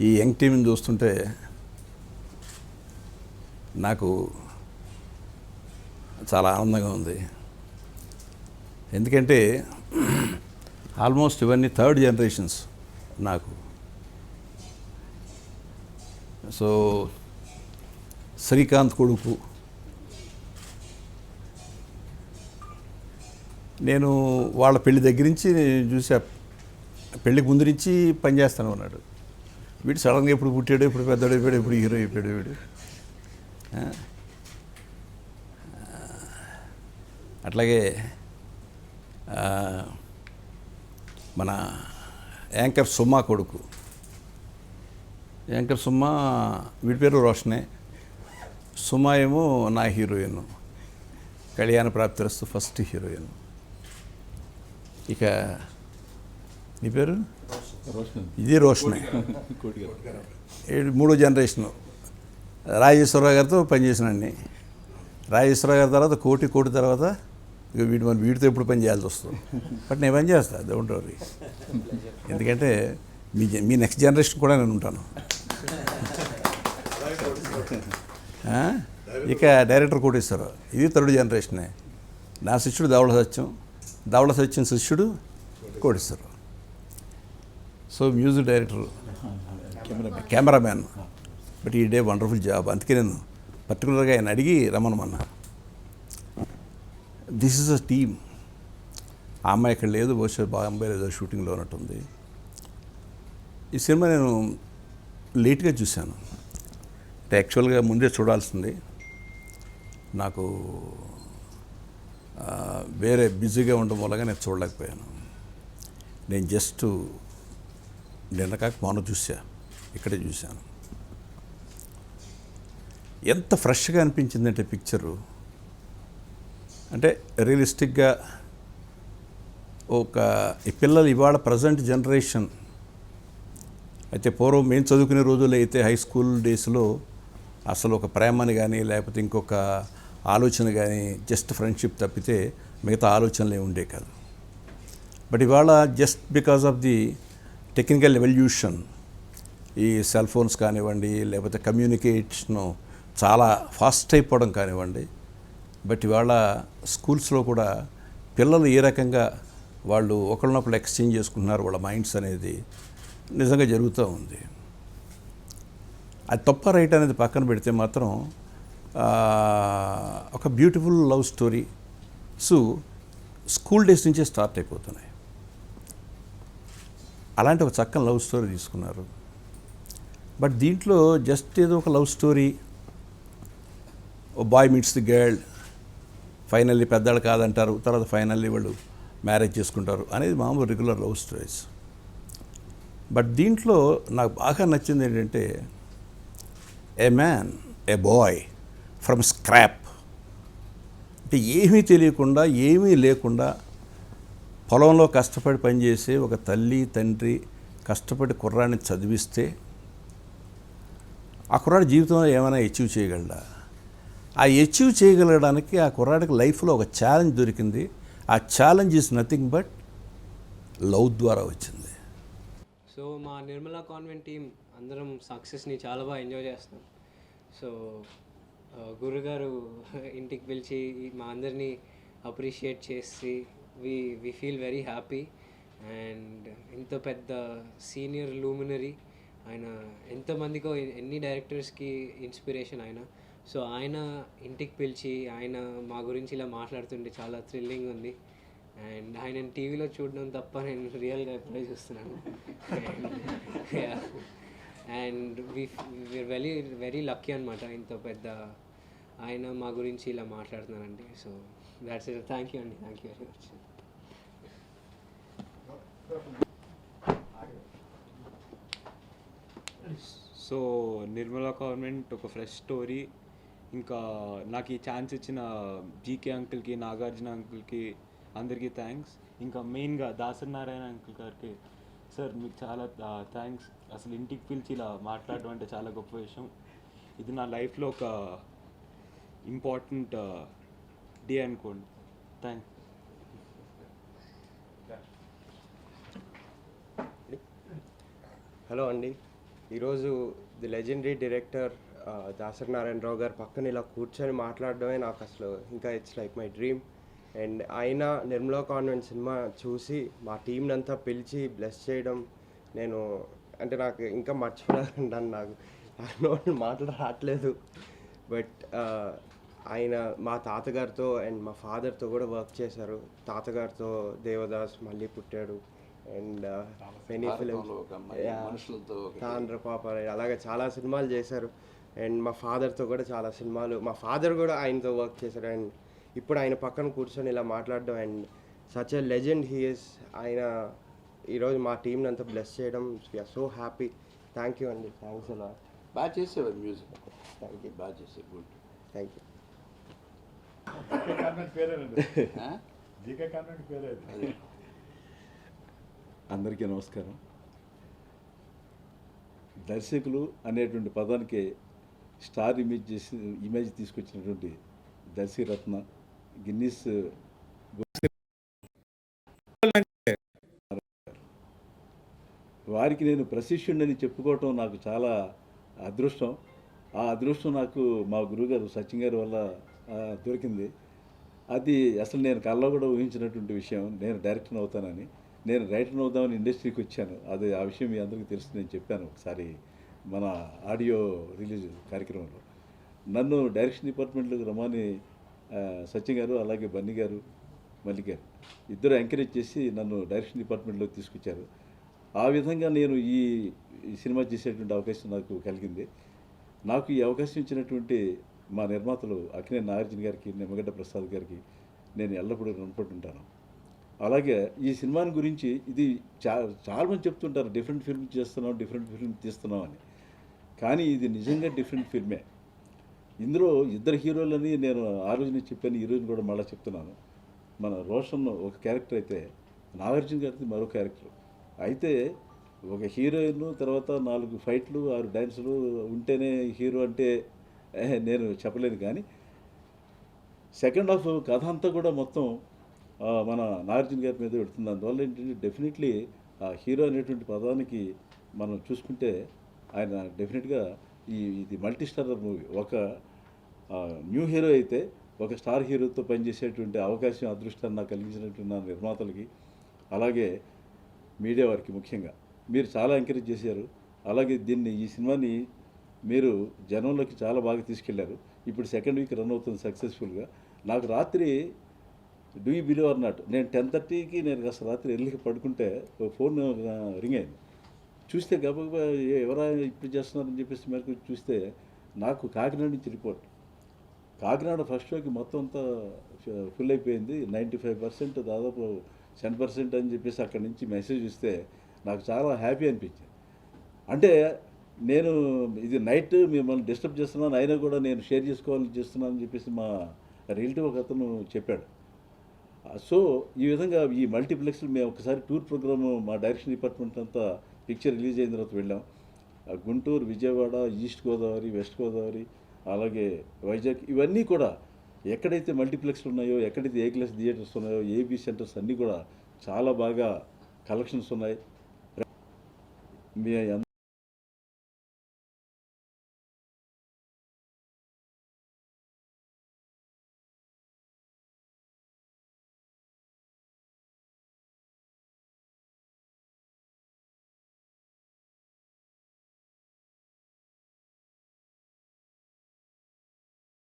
ఈ యంగ్ టీంని చూస్తుంటే నాకు చాలా ఆనందంగా ఉంది. ఎందుకంటే ఆల్మోస్ట్ ఇవన్నీ థర్డ్ జనరేషన్స్ నాకు. సో శ్రీకాంత్ కొడుకు, నేను వాళ్ళ పెళ్లి దగ్గర నుంచి చూసా, పెళ్ళికి ముందు నుంచి పనిచేస్తాను అన్నాడు. వీడు సడన్గా ఎప్పుడు పుట్టాడు, ఎప్పుడు పెద్దడు అయిపోయాడు, ఎప్పుడు హీరో అయిపోయాడు వీడు. అట్లాగే మన యాంకర్ సుమా కొడుకు, యాంకర్ సుమా, వీడి పేరు రోషనే. సుమా ఏమో నా హీరోయిన్, కళ్యాణ ప్రాప్తిరస్తు ఫస్ట్ హీరోయిన్. ఇక నీ పేరు ఇది రోషనే, మూడో జనరేషను. రాజేశ్వరరావు గారితో పనిచేసినండి. రాజేశ్వరరావు గారి తర్వాత కోటి తర్వాత ఇక వీడితో ఎప్పుడు పని చేయాల్సి వస్తుంది. బట్ నేను పని చేస్తాను, డోంట్ వరీ. ఎందుకంటే మీ నెక్స్ట్ జనరేషన్ కూడా నేను ఉంటాను. ఇక డైరెక్టర్ కోటేశ్వరరావు, ఇది థర్డ్ జనరేషనే. నా శిష్యుడు దావళ సత్యం శిష్యుడు Koteswararao. So music director, cameraman. But ఈ డే వండర్ఫుల్ జాబ్. అందుకే నేను పర్టికులర్గా ఆయన అడిగి రమ్మనమన్నా. This is a team. ఆ అమ్మాయి ఇక్కడ లేదు, బహుశా బాంబేలో ఏదో షూటింగ్లో ఉన్నట్టుంది. ఈ సినిమా నేను లేట్గా చూశాను. అంటే యాక్చువల్గా ముందే చూడాల్సింది. నాకు వేరే బిజీగా ఉండడం వల్లగా నేను చూడలేకపోయాను. నేను జస్ట్ నిన్న కాక మొన్న ఇక్కడే చూశాను. ఎంత ఫ్రెష్గా అనిపించిందంటే పిక్చరు. అంటే రియలిస్టిక్గా ఈ పిల్లలు ఇవాళ ప్రజెంట్ జనరేషన్ అయితే, పూర్వం మేము చదువుకునే రోజుల్లో అయితే హై స్కూల్ డేస్లో అసలు ఒక ప్రేమని కానీ లేకపోతే ఇంకొక ఆలోచన కానీ జస్ట్ ఫ్రెండ్షిప్ తప్పితే మిగతా ఆలోచనలు ఏమి ఉండే కాదు. బట్ ఇవాళ just because of the technical evolution, ఈ సెల్ ఫోన్స్ కానివ్వండి, లేకపోతే కమ్యూనికేషను చాలా ఫాస్ట్ అయిపోవడం కానివ్వండి, బట్ ఇవాళ స్కూల్స్లో కూడా పిల్లలు ఏ రకంగా వాళ్ళు ఒకళ్ళనొకళ్ళు ఎక్స్చేంజ్ చేసుకుంటున్నారు, వాళ్ళ మైండ్స్ అనేది నిజంగా జరుగుతూ ఉంది. అది తప్ప రైట్ అనేది పక్కన పెడితే మాత్రం ఒక beautiful love story school days నుంచే స్టార్ట్ అయిపోతున్నాయి. అలాంటి ఒక చక్కని లవ్ స్టోరీ తీసుకున్నారు. బట్ దీంట్లో జస్ట్ ఏదో ఒక లవ్ స్టోరీ, ఓ boy meets the girl, finally పెద్దవాళ్ళు కాదంటారు, తర్వాత ఫైనల్లీ వాళ్ళు మ్యారేజ్ చేసుకుంటారు అనేది మామూలు రెగ్యులర్ లవ్ స్టోరీస్. బట్ దీంట్లో నాకు బాగా నచ్చింది ఏంటంటే, a man, a boy from scrap. అంటే ఏమీ తెలియకుండా, ఏమీ లేకుండా పొలంలో కష్టపడి పనిచేసే ఒక తల్లి తండ్రి కష్టపడి కుర్రాడిని చదివిస్తే ఆ కుర్రాడి జీవితంలో ఏమైనా అచీవ్ చేయగలడా? ఆ అచీవ్ చేయగలగడానికి ఆ కుర్రాడికి లైఫ్లో ఒక ఛాలెంజ్ దొరికింది. ఆ challenge is nothing but love ద్వారా వచ్చింది. సో మా నిర్మలా కాన్వెంట్ టీం అందరం సక్సెస్ని చాలా బాగా ఎంజాయ్ చేస్తాం. సో గురుగారు ఇంటికి పిలిచి మా అందరినీ అప్రిషియేట్ చేసి we feel very happy. And ఇంత పెద్ద సీనియర్ లూమినరీ ఆయన, ఎంతమందికో ఎన్ని డైరెక్టర్స్కి ఇన్స్పిరేషన్ ఆయన. సో ఆయన ఇంటికి పిలిచి ఆయన మా గురించి ఇలా మాట్లాడుతుంటే చాలా థ్రిల్లింగ్ ఉంది. అండ్ ఆయన టీవీలో చూడడం తప్ప నేను రియల్గా ఎప్పుడే చూస్తున్నాను. And we are very very lucky అనమాట, ఇంత పెద్ద ఆయన మా గురించి ఇలా మాట్లాడుతున్నారండి. So that's it. Thank you అండి, thank you very much. So Nirmala convent ఒక ఫ్రెష్ స్టోరీ. ఇంకా నాకు ఈ ఛాన్స్ ఇచ్చిన జీకే అంకుల్కి, నాగార్జున అంకుల్కి అందరికీ థ్యాంక్స్. ఇంకా మెయిన్గా దాసరి నారాయణ అంకుల్ గారికి, సార్ మీకు చాలా థ్యాంక్స్. అసలు ఇంటికి పిలిచి ఇలా మాట్లాడడం అంటే చాలా గొప్ప విషయం. ఇది నా లైఫ్లో ఒక ఇంపార్టెంట్ డే అనుకోండి. థ్యాంక్స్. హలో అండి, ఈరోజు the legendary director Dasari Narayana Rao garu పక్కన ఇలా కూర్చొని మాట్లాడడమే నాకు అసలు ఇంకా it's like my dream. And ఆయన నిర్మలా కాన్వెంట్ సినిమా చూసి మా టీంని అంతా పిలిచి బ్లెస్ చేయడం నేను అంటే నాకు ఇంకా మర్చిపోలేదంటాను. నాకు మాటలు రావట్లేదు. బట్ ఆయన మా తాతగారితో అండ్ మా ఫాదర్తో కూడా వర్క్ చేశారు. తాతగారితో దేవదాస్ మళ్ళీ పుట్టాడు అండ్ మెనీ ఫిలిమ్స్ తాండ్ర పాప అలాగే చాలా సినిమాలు చేశారు. అండ్ మా ఫాదర్తో కూడా చాలా సినిమాలు, మా ఫాదర్ కూడా ఆయనతో వర్క్ చేశారు. అండ్ ఇప్పుడు ఆయన పక్కన కూర్చొని ఇలా మాట్లాడడం and such a legend he is. ఆయన ఈరోజు మా టీంని అంతా బ్లెస్ చేయడం we are so happy. Thank you అండి. థ్యాంక్స్ అలా. బాగా చేసేవారు మ్యూజిక్. Thank you. బాగా చేసే good. Thank you. GK convent పేరేనండి. జీకే కాన్వెంట్ పేరే. అందరికీ నమస్కారం. దర్శకులు అనేటువంటి పదానికి స్టార్ ఇమేజ్ తీసుకొచ్చినటువంటి దర్శకరత్న గిన్నీస్ వారికి నేను ప్రశిష్యుడిని చెప్పుకోవటం నాకు చాలా అదృష్టం. ఆ అదృష్టం నాకు మా గురువుగారు సచిన్ గారి వల్ల దొరికింది. అది అసలు నేను కల్లో కూడా ఊహించినటువంటి విషయం నేను డైరెక్టర్ అవుతానని. నేను రైటర్ అవుదామని ఇండస్ట్రీకి వచ్చాను. అది ఆ విషయం మీ అందరికీ తెలుసు. నేను చెప్పాను ఒకసారి మన ఆడియో రిలీజ్ కార్యక్రమంలో. నన్ను డైరెక్షన్ డిపార్ట్మెంట్లోకి రమ్మని సచిన్ గారు అలాగే బన్నీ గారు మల్లిక్ గారు ఇద్దరు ఎంకరేజ్ చేసి నన్ను డైరెక్షన్ డిపార్ట్మెంట్లోకి తీసుకొచ్చారు. ఆ విధంగా నేను ఈ సినిమా చేసేటువంటి అవకాశం నాకు కలిగింది. నాకు ఈ అవకాశం ఇచ్చినటువంటి మా నిర్మాతలు అక్కినేని నాగార్జున గారికి, నిమ్మగడ్డ ప్రసాద్ గారికి నేను ఎల్లప్పుడూ రుణపడి ఉంటాను. అలాగే ఈ సినిమాని గురించి ఇది చాలామంది చెప్తుంటారు డిఫరెంట్ ఫిల్మ్ చేస్తున్నాం, డిఫరెంట్ ఫిల్మ్ తీస్తున్నాం అని. కానీ ఇది నిజంగా డిఫరెంట్ ఫిల్మే. ఇందులో ఇద్దరు హీరోలని నేను ఆ రోజునే చెప్పాను, ఈ రోజు కూడా మళ్ళీ చెప్తున్నాను. మన రోషన్ ఒక క్యారెక్టర్ అయితే నాగార్జున గారిది మరో క్యారెక్టర్. అయితే ఒక హీరోయిన్ తర్వాత 4 ఫైట్లు 6 డ్యాన్సులు ఉంటేనే హీరో అంటే నేను చెప్పలేను. కానీ సెకండ్ హాఫ్ కథ అంతా కూడా మొత్తం మన నాగార్జున గారి మీద పెడుతుంది. అందువల్ల ఏంటంటే డెఫినెట్లీ ఆ హీరో అనేటువంటి పదానికి మనం చూసుకుంటే ఆయన డెఫినెట్గా ఇది మల్టీ స్టారర్ మూవీ. ఒక న్యూ హీరో అయితే ఒక స్టార్ హీరోతో పనిచేసేటువంటి అవకాశం, అదృష్టాన్ని నాకు కలిగించినటువంటి నా నిర్మాతలకి అలాగే మీడియా వారికి ముఖ్యంగా మీరు చాలా ఎంకరేజ్ చేశారు. అలాగే ఈ సినిమాని మీరు జనంలోకి చాలా బాగా తీసుకెళ్లారు. ఇప్పుడు సెకండ్ వీక్ రన్ అవుతుంది సక్సెస్ఫుల్గా. నాకు రాత్రి do you believe are not, నేను 10:30కి నేను కాస్త రాత్రి వెళ్ళి పడుకుంటే ఫోన్ రింగ్ అయింది. చూస్తే గబగబా ఎవరా ఇప్పుడు చేస్తున్నారని చెప్పేసి మేరకు చూస్తే నాకు కాకినాడ నుంచి రిపోర్ట్. కాకినాడ ఫస్ట్ షోకి మొత్తం అంతా ఫుల్ అయిపోయింది. 95% దాదాపు 10% అని చెప్పేసి అక్కడి నుంచి మెసేజ్ ఇస్తే నాకు చాలా హ్యాపీ అనిపించింది. అంటే నేను ఇది నైట్ మిమ్మల్ని డిస్టర్బ్ చేస్తున్నాను, అయినా కూడా నేను షేర్ చేసుకోవాలని చేస్తున్నాను అని చెప్పేసి మా రిలేటివ్ ఒక అతను చెప్పాడు. సో ఈ విధంగా ఈ మల్టీప్లెక్స్లో మేము ఒకసారి టూర్ ప్రోగ్రాము మా డైరెక్షన్ డిపార్ట్మెంట్ అంతా పిక్చర్ రిలీజ్ అయిన తర్వాత వెళ్ళాం. గుంటూరు, విజయవాడ, ఈస్ట్ గోదావరి, వెస్ట్ గోదావరి, అలాగే వైజాగ్, ఇవన్నీ కూడా ఎక్కడైతే మల్టీప్లెక్స్లు ఉన్నాయో, ఎక్కడైతే ఏ క్లాస్ థియేటర్స్ ఉన్నాయో, ఏబీ సెంటర్స్ అన్నీ కూడా చాలా బాగా కలెక్షన్స్ ఉన్నాయి. మీ